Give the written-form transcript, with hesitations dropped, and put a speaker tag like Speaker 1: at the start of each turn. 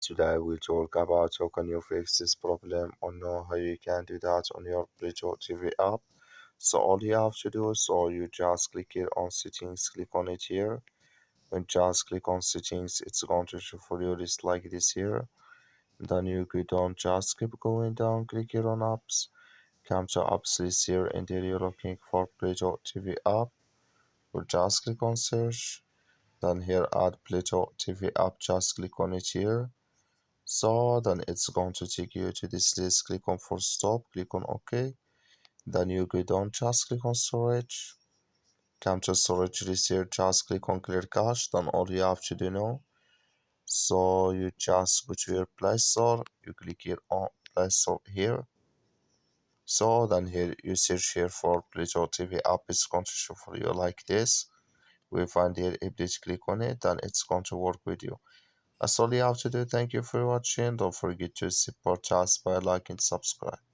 Speaker 1: Today we talk about how can you fix this problem or know how you can do that on your Pluto TV app. So all you have to do is you just click here on settings, click on it here. When just click on settings, it's going to show for you list like this here. Then you go down, just keep going down, click here on apps. Come to apps list here and there you're looking for Pluto TV app. Or just click on search. Then here add Pluto TV app, just click on it here. So then it's going to take you to this list. Click on full stop, click on OK. Then you go down, just click on storage. Come to storage list here, just click on clear cache. Then all you have to do now. So you just go to your Play Store, you click here on Play Store here. So then here you search here for Pluto TV app, it's going to show for you like this. We find here update, click on it, then it's going to work with you. That's all you have to do. Thank you for watching. Don't forget to support us by liking and subscribe.